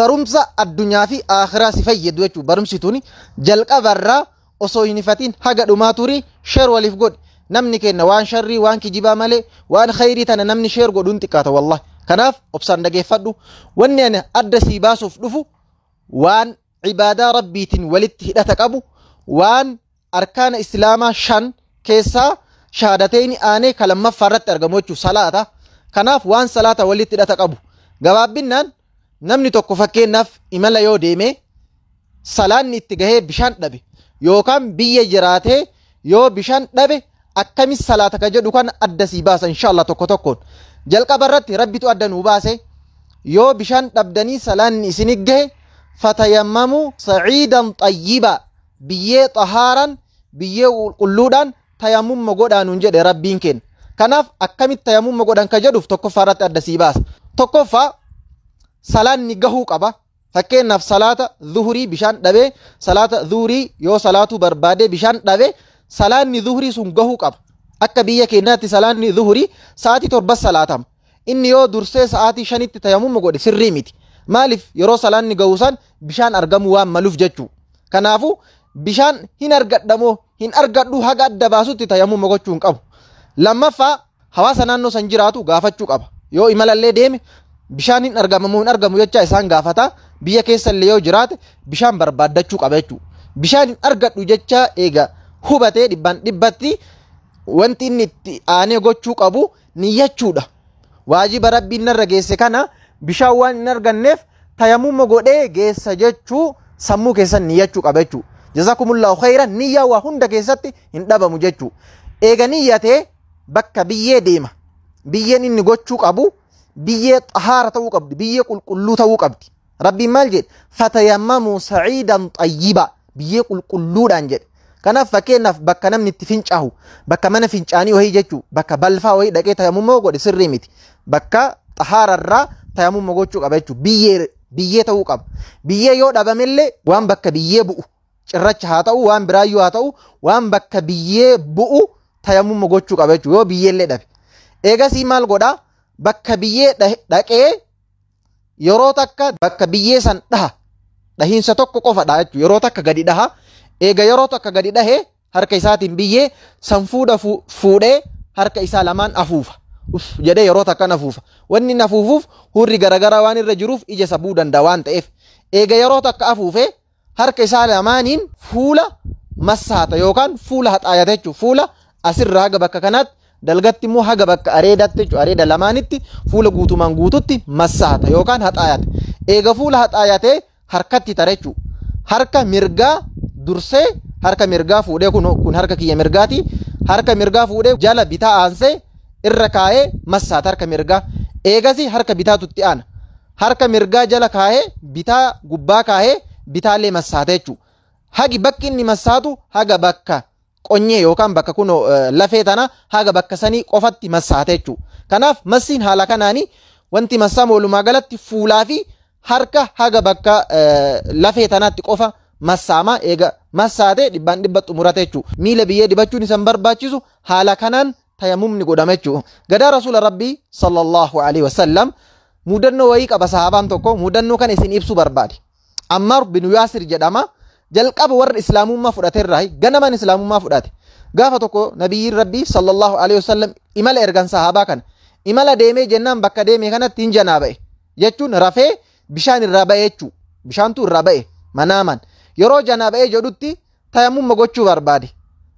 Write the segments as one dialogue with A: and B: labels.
A: barumsa addunyaa fi akhiraa si fayyadu jechuudha. Barumsi tuni jalqabarraa osoo hin ifatiin haga dhumaa turii sheer waliif godhi. Namni kenna waan sharrii waan kijibaa malee waan khayrii tana namni sheer godhuun xiqqaata wallahi. Kanaaf obsaan dhageeffadhu. Wanni ani adda sii baasuuf dhufu waan ibaadaa rabbiitiin walitti hidhata qabu waan arkaana islaamaa 5 keessaa shahaadateeni aanee kalammaffa irratti argamu jechuudha salaata. Kanaaf waan salaata walitti hidhata qabu. Gabaabbinaan namni tokko fakkeenyaaf imala yoo deeme salaanni itti gahee bishaan dhabe yookaan biyya jiraatee yoo bishaan dhabe akkamis salaata ka jedhu kan adda sii baasa inshallah tokko tokkoon. Jalqaba irratti rabbitu adda nuu baase yoo bishaan dhabdanii salaanni isinii gahe fatayammamu sa'iidan xayyiba biyyee xahaaran biyyee qulqulluudhaan tayammumma godhaanuun jedhe rabbiin kenna. Kanaaf akkamitti tayammumma godhan ka jedhuuf tokkoffaa irratti adda sii baasa. Tokkoffaa salaanni gahuu qaba. Fakkeenyaaf salaata zuhurii bishaan dhabe salaata zuhurii yoo salaatu barbaade bishaan dhabe salaanni zuhurii sun gahuu qaba. Akka biyya keenyaatti salaanni zuhurii sa'aatii 7 salaatama. Inni yoo dursee sa'aatii 5tti tayammumma godhe sirrii miti. Maaliif yeroo salaanni gahuusan bishaan argamu waan maluuf jechuu. Kanaafuu bishaan hin argadhamoo hin argadhu haga adda baasutti tayammumma gochuu hin qabu. Lammaffaa hawaasa naannoo san jiraatu gaafachuu qaba. Yoo imalallee deeme bishaan hin argamamu hin argamu jecha isaan gaafata. Biyya keessallee yoo jiraate bishaan barbaaddachuu qaba jechuudha. Bishaan hin argadhu jecha eega hubatee dhibbatti wanti inni itti aanee gochuu qabu niyyachuudha. Waajiba rabbiin narra geesse kana bishaan waan hin arganneef tayammumma godhee geessa jechuu sammuu keessan niyyachuu qaba jechuudha. Jazakumullahu khairan niyyaa waa hunda keessatti hin dhabamu jechuudha. Eega niyyatee bakka biyyee deema. Biyyeen inni gochuu qabu biyyee xahaara ta'uu qabdi. Biyyee qulqulluu ta'uu qabdi. Rabbiin maal jedhe? Fatayammamu sa'iidan xayyiba biyyee qulqulluudhaan jedhe. Kanaaf fakkeenyaaf bakka namni itti fincaahu bakka mana fincaanii wahii jechuu bakka balfaa wahii dhaqee tayammumma godhe sirrii miti. Bakka xahaararraa tayammumma gochuu qaba jechuudha. Biyyee ta'uu qaba. Biyyee yoo dhabamellee waan bakka biyyee bu'u cirracha haa ta'u waan biraayyuu haa ta'u waan bakka biyyee bu'u tayammumma gochuu qaba jechuudha yoo biyyeellee dhabe. Eegasii maal godhaa? Bakka biyyee dhaqee yeroo takka bakka biyyee san dhahiinsa tokko qofadha jechuudha. Yeroo takka gadi dhaha. Eega yeroo takka gadi dhahee harka isaatiin biyyee san fuudhee harka isaa lamaan afuufa. Jedhee yeroo takka afuufa. Wanni inni afuufuuf hurri garagaraa waan irra jiruuf ija sabuu danda'a waan ta'eef. Eega yeroo takka afuufee harka isaa lamaaniin fuula massaata yookaan fuula haxaayate jechuudha. Fuula asirraa haga bakka kanaatti dalgatti immoo haga bakka areedaatti jechuudha. Areeda lamaanitti fuula guutumaan guututti massaata yookaan haxaayate. Eega fuula haxaayatee harkatti tare jechuudha. Harka mirgaa dursee harka mirgaa fuudhee kun harka kiyya mirgaati. Harka mirgaa fuudhee jala bitaa aansee irra kaa'ee massaata harka mirgaa. Eegasii harka bitaatutti aana. Harka mirgaa jala kaa'ee bitaa gubbaa kaa'ee bitaallee massaata jechuudha. Hagi bakki inni massaatu haga bakka qonyee yookaan bakka kun lafee tana haga bakka sanii qofatti massaata jechuudha. Kanaaf massiin haala kanaanii wanti massaama walumaa galatti fuulaa fi harka haga bakka lafee tanaatti qofa massaama. Eega massaatee dhibbaan dhibba xumurate jechuudha. Miila biyyee dibachuun isan barbaachisu haala kanaan tayammumni godhama jechuudha. Gadaa rasuula rabbii sallallahu alaihi wasallam mudannoo wayii qaba sahaabaan tokko mudannoo kana isin ibsuu barbaade. Ammaar bin Yaasir jedhama. Jalqaba warra islaamummaa fudhateerraa ganaman islaamummaa fudhate. Gaafa tokko nabiyyiin rabbii sallallahu alaihi wasallam imala ergan sahaabaa kana. Imala deemee jennaan bakka deemee kanatti hin janaaba'e. Jechuun rafee bishaan irraa ba'e jechuudha. Bishaantu irraa ba'e manaaman. Yeroo janaaba'ee jedhutti tayammumma gochuu barbaade.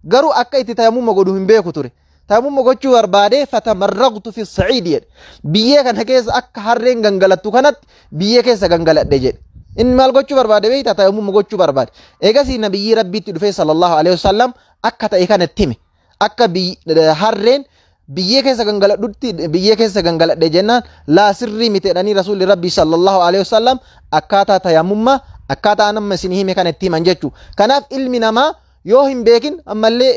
A: Garuu akka itti tayammumma godhu hin beeku ture. Tayammumma gochuu barbaade fatamarraqtu fi sa'iid jedhe. Biyyee kana keessa akka harreen gangalattu kanatti biyyee keessa gangaladhe jedhe. Inni maal gochuu barbaade beektaa? Tayammumma gochuu barbaade. Eegasii nabiyyi rabbiitti dhufee sallallahu alaihi wasallam akka ta'e kanatti hime. Akka harreen biyyee keessa gangaladhutti biyyee keessa gangaladhe jennaan laa sirrii miti jedhanii rasuulli rabbii sallallahu alaihi wasallam akkaataa tayammummaa akkaataa nama isin hime kanatti himan jechuudha. Kanaaf ilmi namaa yoo hin beekin ammallee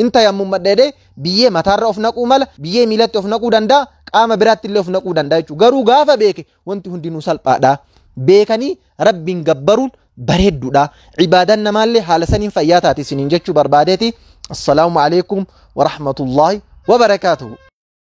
A: in tayammummadhe biyyee mataarra of naquu mala biyyee miilatti of naquu danda'a qaama biraatti illee of naquu danda'a jechuudha. Garuu gaafa beeke wanti hundinuu salphaadha. Beekanii rabbiin gabbaruun bareedduudha. Ibaadan namaallee haala saniin fayyaa taate isiniin jechuu barbaadeeti. Assalaamu alaikum wa rahmatullahi wa barakaatuhu.